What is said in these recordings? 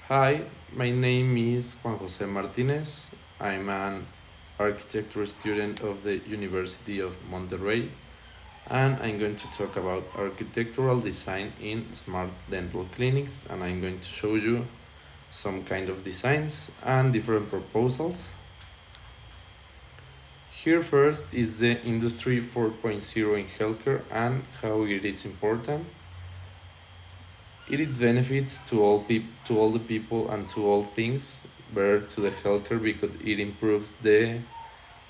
Hi, my name is Juan Jose Martinez. I'm an architecture student of the University of Monterrey, and I'm going to talk about architectural design in smart dental clinics, and I'm going to show you some kind of designs and different proposals. Here first is the Industry 4.0 in healthcare and how it is important. It is benefits to all the people and to all things, better to the healthcare because it improves the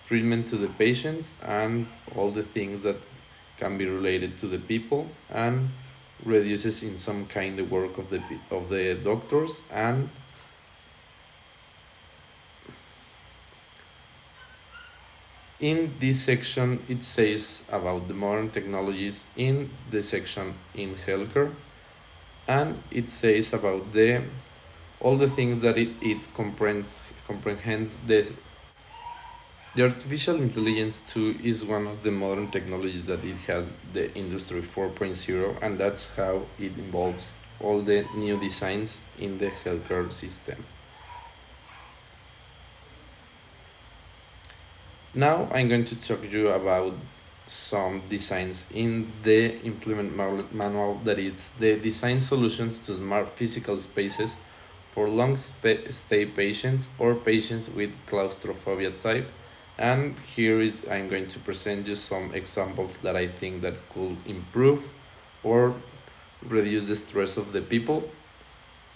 treatment to the patients and all the things that can be related to the people and reduces in some kind the work of the doctors. And in this section it says about the modern technologies in the section in healthcare, and it says about the all the things that it comprehends this. The artificial intelligence too is one of the modern technologies that it has the industry 4.0, and that's how it involves all the new designs in the healthcare system. Now I'm going to talk to you about some designs in the implement manual, that is the design solutions to smart physical spaces for long stay patients or patients with claustrophobia type. And here is I'm going to present you some examples that I think that could improve or reduce the stress of the people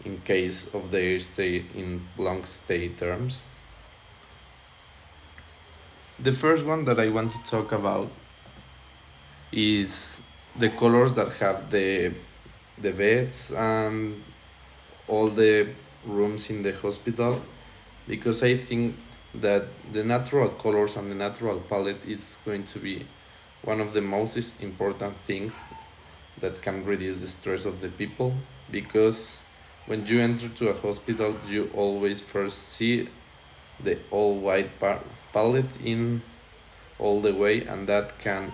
in case of their stay in long stay terms. The first one that I want to talk about is the colors that have the beds and all the rooms in the hospital, because I think that the natural colors and the natural palette is going to be one of the most important things that can reduce the stress of the people, because when you enter to a hospital you always first see the all white palette in all the way, and that can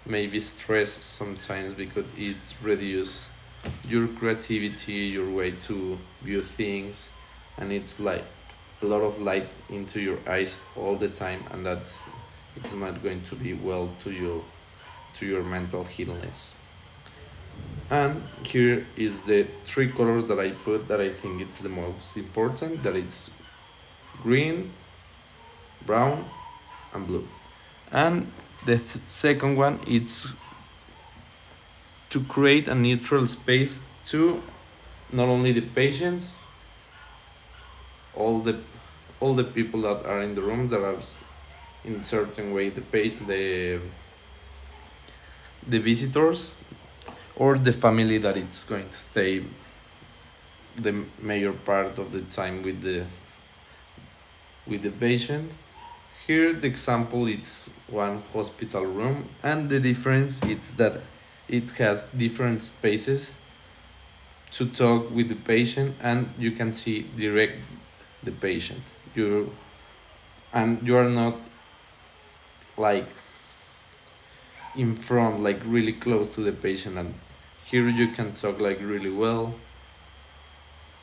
maybe stress sometimes because it reduces your creativity, your way to view things, and it's like a lot of light into your eyes all the time, and that's it's not going to be well to your mental illness. And here is the three colors that I put that I think it's the most important, that it's green, brown, and blue. And the second one is to create a neutral space to not only the patients, all the all the people that are in the room that are in certain way the visitors or the family that it's going to stay the major part of the time with the patient. Here the example it's one hospital room, and the difference is that it has different spaces to talk with the patient, and you can see direct the patient. You are not like in front, like really close to the patient, and here you can talk like really well,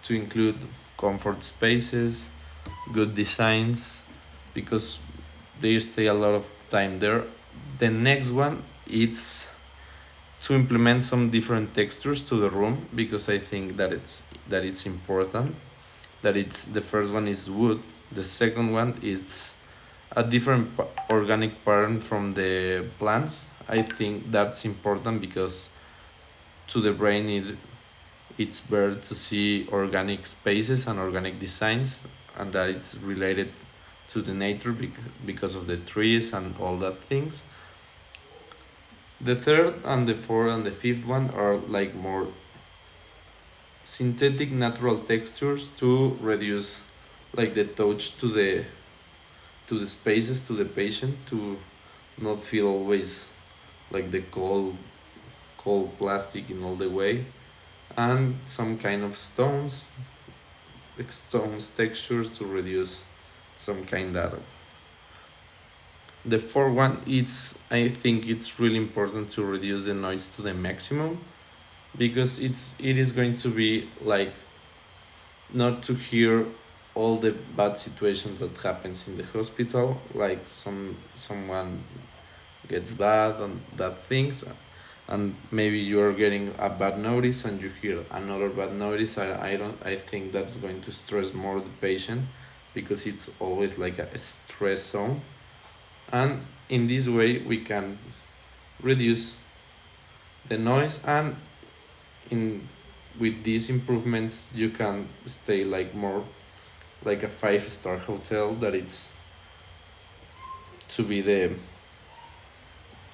to include comfort spaces, good designs, because they stay a lot of time there. The next one is to implement some different textures to the room, because I think that it's important. That it's the first one is wood, the second one is a different organic pattern from the plants. I think that's important because to the brain it's better to see organic spaces and organic designs, and that it's related to the nature because of the trees and all that things. The third and the fourth and the fifth one are like more synthetic natural textures to reduce like the touch to the spaces to the patient, to not feel always like the cold plastic in all the way, and some kind of stones, like stones textures to reduce some kind of. The fourth one, it's I think it's really important to reduce the noise to the maximum, because it is going to be like not to hear all the bad situations that happens in the hospital, like someone gets bad and that things, and maybe you are getting a bad notice and you hear another bad notice. I think that's going to stress more the patient, because it's always like a stress zone. And in this way we can reduce the noise, and in with these improvements you can stay like more like a 5-star hotel, that it's to be the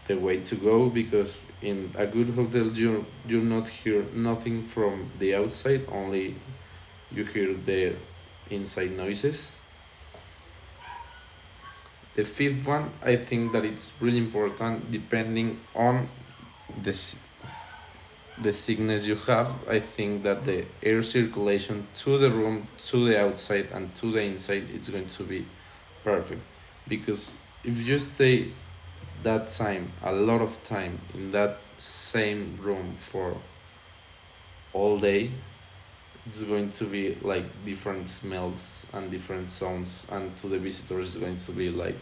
way to go, because in a good hotel you not hear nothing from the outside, only you hear the inside noises. The fifth one, I think that it's really important depending on the the sickness you have. I think that the air circulation to the room, to the outside, and to the inside is going to be perfect. Because if you stay that time, a lot of time in that same room for all day, it's going to be like different smells and different sounds, and to the visitors it's going to be like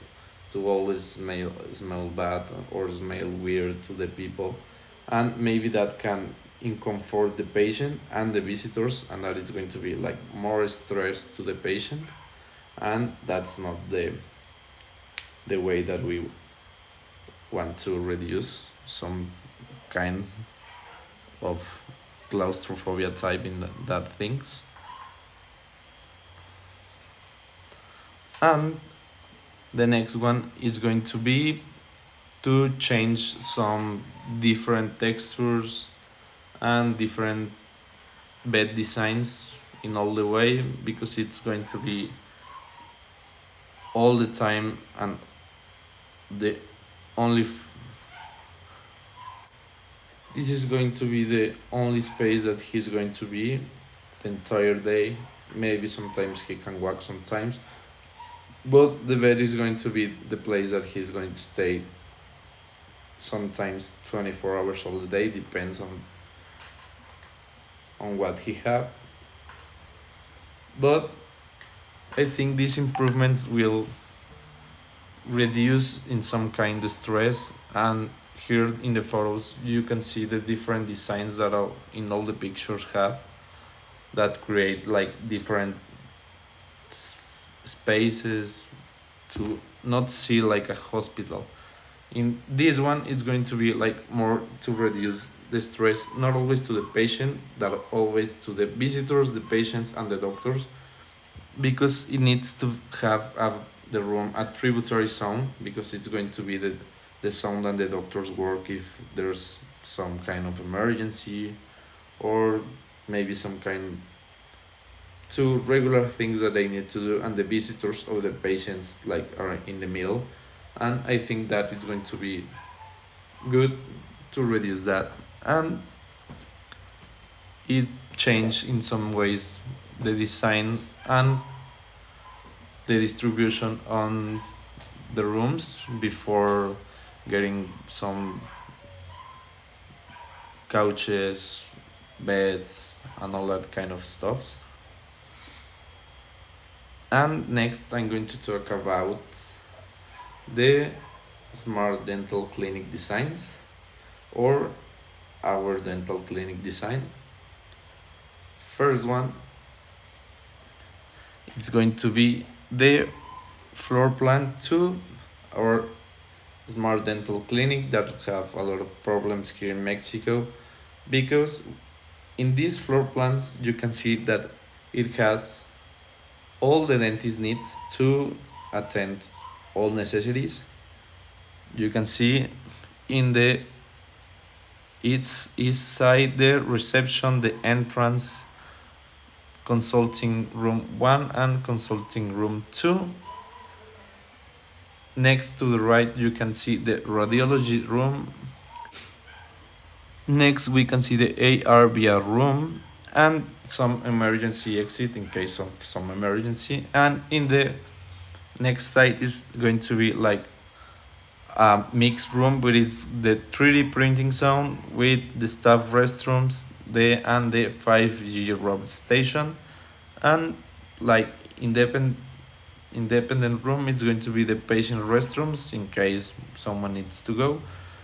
to always smell bad or smell weird to the people, and maybe that can incomfort the patient and the visitors, and that is going to be like more stress to the patient, and that's not the way that we want to reduce some kind of claustrophobia type in that things. And the next one is going to be to change some different textures and different bed designs in all the way, because it's going to be all the time, and the only this is going to be the only space that he's going to be the entire day. Maybe sometimes he can walk sometimes, but the bed is going to be the place that he's going to stay sometimes 24 hours all the day, depends on what he have. But I think these improvements will reduce in some kind of stress, and here in the photos you can see the different designs that are in all the pictures have, that create like different spaces to not see like a hospital. In this one it's going to be like more to reduce the stress, not always to the patient, that always to the visitors, the patients, and the doctors, because it needs to have the room a tributary sound, because it's going to be the sound and the doctor's work if there's some kind of emergency, or maybe some kind to regular things that they need to do, and the visitors or the patients like are in the middle. And I think that is going to be good to reduce that. And it changed in some ways the design and the distribution on the rooms before getting some couches, beds, and all that kind of stuff. And next I'm going to talk about the smart dental clinic designs, or our dental clinic design. First one, it's going to be the floor plan to our smart dental clinic that have a lot of problems here in Mexico, because in these floor plans you can see that it has all the dentist needs to attend all necessities. You can see in the east side the reception, the entrance, consulting room 1 and consulting room 2. Next to the right you can see the radiology room. Next we can see the ARVR room and some emergency exit in case of some emergency. And in the next side is going to be like a mixed room with the 3D printing zone with the staff restrooms, and the 5G robot station. And like independent room is going to be the patient restrooms in case someone needs to go.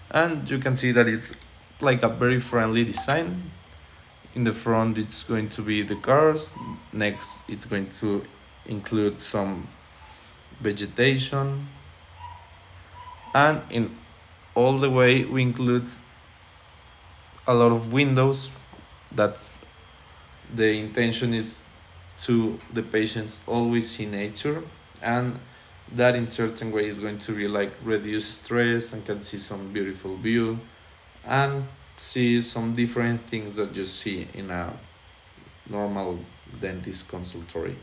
And you can see that it's like a very friendly design. In the front it's going to be the cars, next it's going to include some vegetation, and in all the way we include a lot of windows that the intention is to the patients always see nature, and that in certain way is going to be like reduce stress and can see some beautiful view and see some different things that you see in a normal dentist consultory.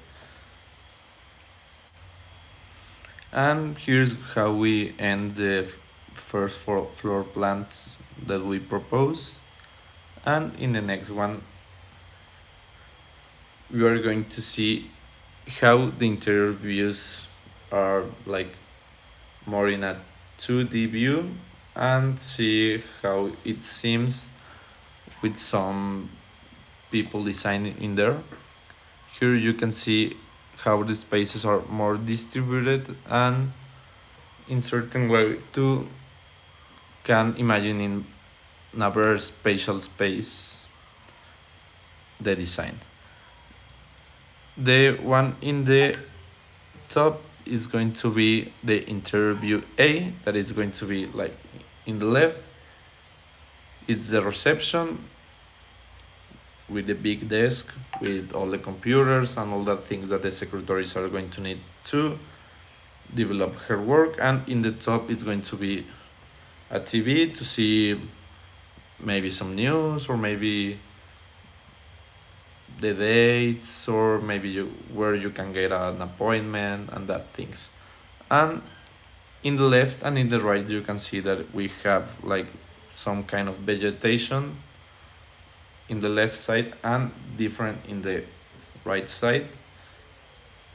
And here's how we end the first floor plan that we propose. And in the next one, we are going to see how the interior views are like more in a 2D view and see how it seems with some people designing in there. Here you can see how the spaces are more distributed, and in certain way too can imagine in a very spatial space the design. The one in the top is going to be the interior view A, that is going to be like in the left. It's the reception with the big desk with all the computers and all the things that the secretaries are going to need to develop her work. And in the top it's going to be a TV to see maybe some news, or maybe the dates, or maybe where you can get an appointment and that things. And in the left and in the right you can see that we have like some kind of vegetation in the left side and different in the right side.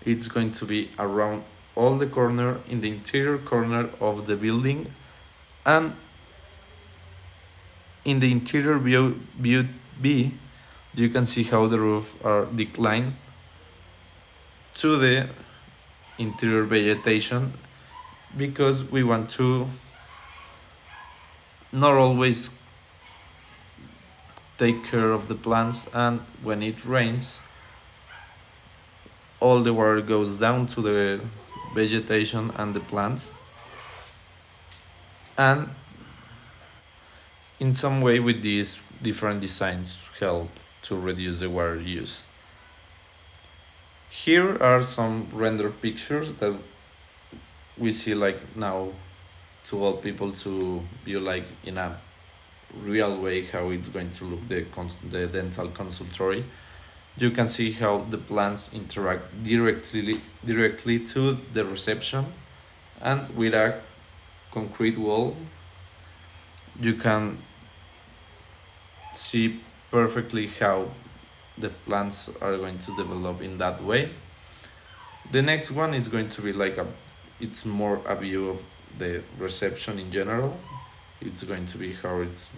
It's going to be around all the corner in the interior corner of the building, and in the interior view B you can see how the roof are declined to the interior vegetation, because we want to not always take care of the plants, and when it rains all the water goes down to the vegetation and the plants. And in some way with these different designs help to reduce the water use. Here are some render pictures that we see like now to all people to view like in a real way how it's going to look the dental consultory. You can see how the plants interact directly to the reception, and with a concrete wall you can see perfectly how the plants are going to develop in that way. The next one is going to be like it's more a view of the reception in general. It's going to be how it's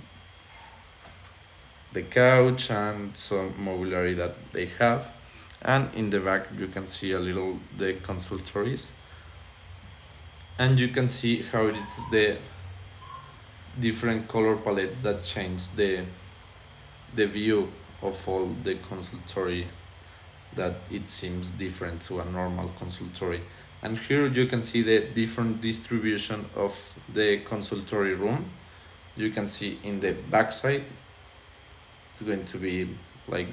the couch and some mobiliary that they have. And in the back you can see a little the consultories, and you can see how it's the different color palettes that change the view of all the consultory, that it seems different to a normal consultory. And here you can see the different distribution of the consultory room. You can see in the back side it's going to be like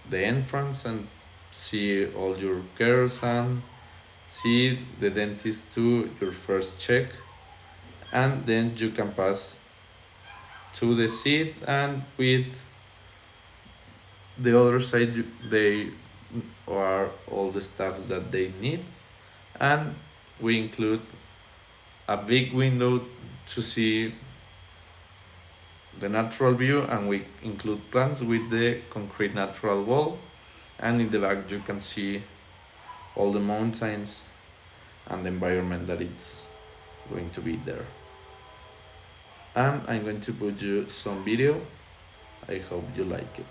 the entrance, and see all your cares and see the dentist do your first check, and then you can pass to the seat, and with the other side they are all the stuff that they need. And we include a big window to see the natural view, and we include plants with the concrete natural wall. And in the back you can see all the mountains and the environment that it's going to be there. And I'm going to put you some video. I hope you like it.